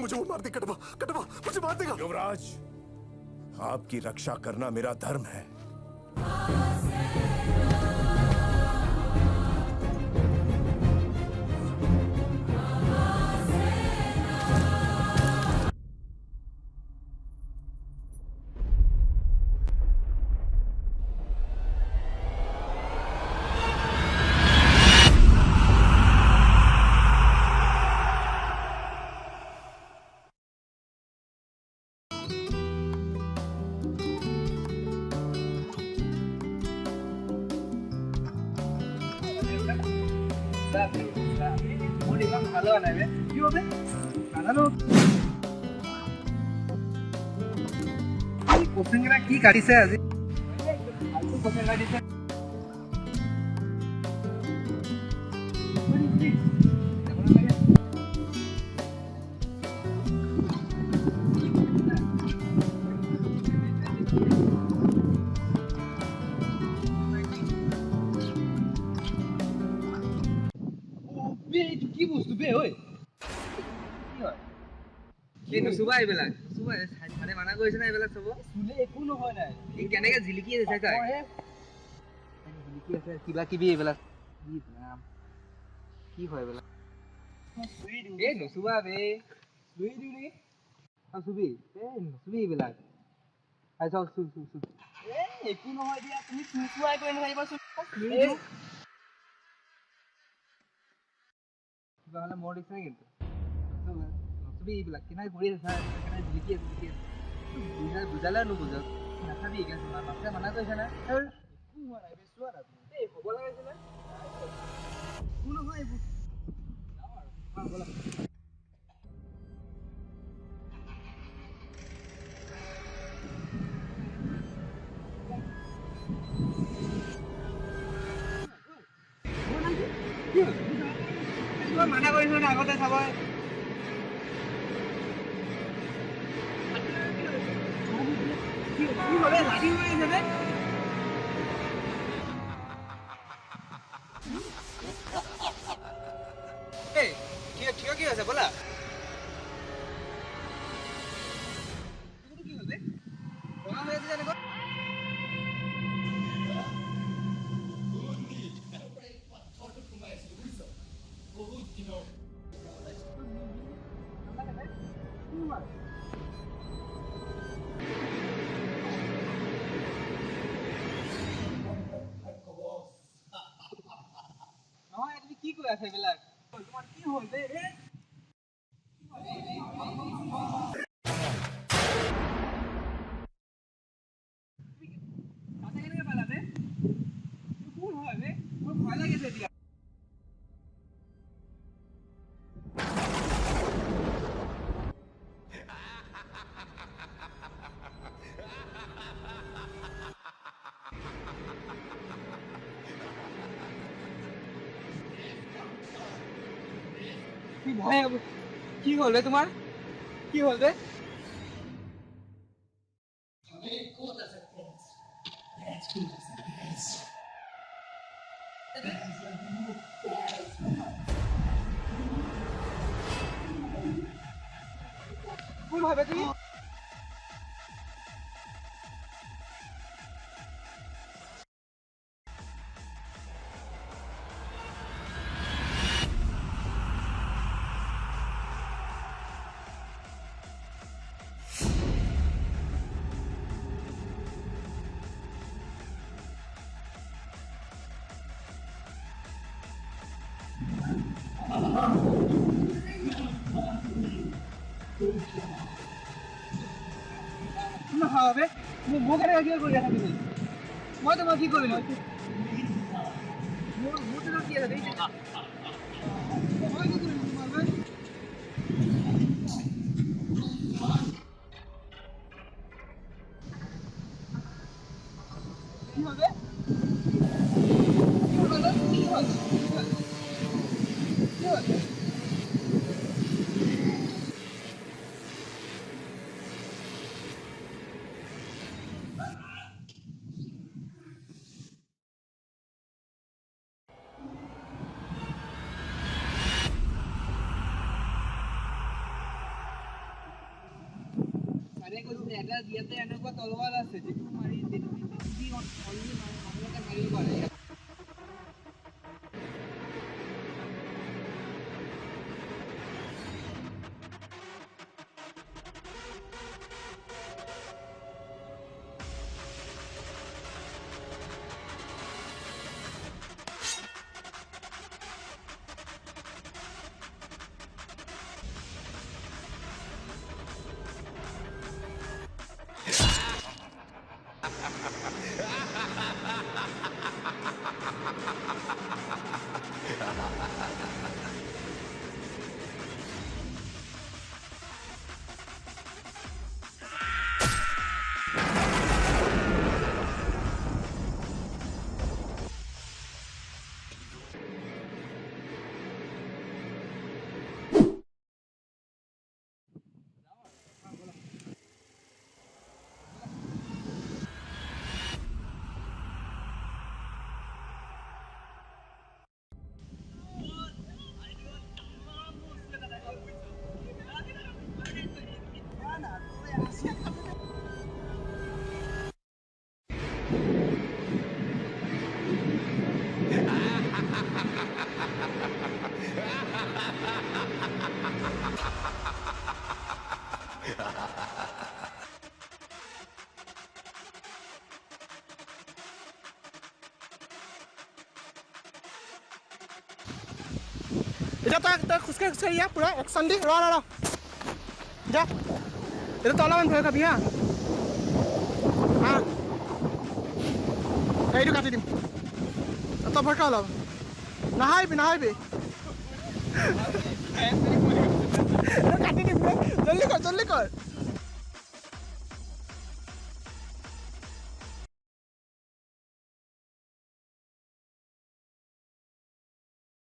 मुझे वो मार दे। कटवा कटवा मुझे मार देगा। युवराज, आपकी रक्षा करना मेरा धर्म है। কি কাটিছে আজি কাটিছে কি বস্তু বে ঐ কি হয় কিন্তু সুবা এইবিলাক সুবা ছাৰে মানা কৰিছে না এইবিলাক সব সুলে একো নহয় নাই কি কেনেকে জিলিকি আছে চাই জিলিকি আছে কিবা কিবি এইবিলাক কি নাম কি হয় এইবিলাক এই নসুবা বে সুই দিউ নি সুবি নসুবি এইবিলাক আই চাও সু একো নহয় দিয়া তুমি সুসুৱাই কৰি নাহিবা চোন Bahala more different. So, to be like, can I put it aside? Can I delete it? Bujala no buja. Nasabi against my master Managana. Who are I? Swear. Hey, what is it? Who know why? মানা কৰিছো না আগতে চাব কি হবে লাগি হৈ যাবে এই কি আছে বলা কি হবে বলা হয়ে যায় না কি কই আছে বিলাক তোমার কি হল বে রে কাছে কেনে পালাবে কোন হয় বে কোন ভয় লাগেছে দিয়া ভয় কি হল তোমার কি হল রে কোন হবে তুমি হবে মুখের আগে করে রাখা তুমি মই তোমার কি করিল মুখে তো কি আছে দেখি মই কি করিল তোমার ভাই কি হবে কি হবে কি হবে কি হবে ইয়াতে কৈছিলে এটা ইয়াতে এনেকুৱা তলৱাৰ আছে যিটো মাৰি অলৰেডি মানুহকে মাৰিব পাৰে এতিয়া তই খোজকাঢ়ি ইয়া পুৰা একশ্যন দি ৰ যা এইটো তই অলপমান ভয় খাবি হা এইটো কাটি দিম তই ভয় খা অলপ নাহাৰিবি কাটি দিম জল্দি কৰ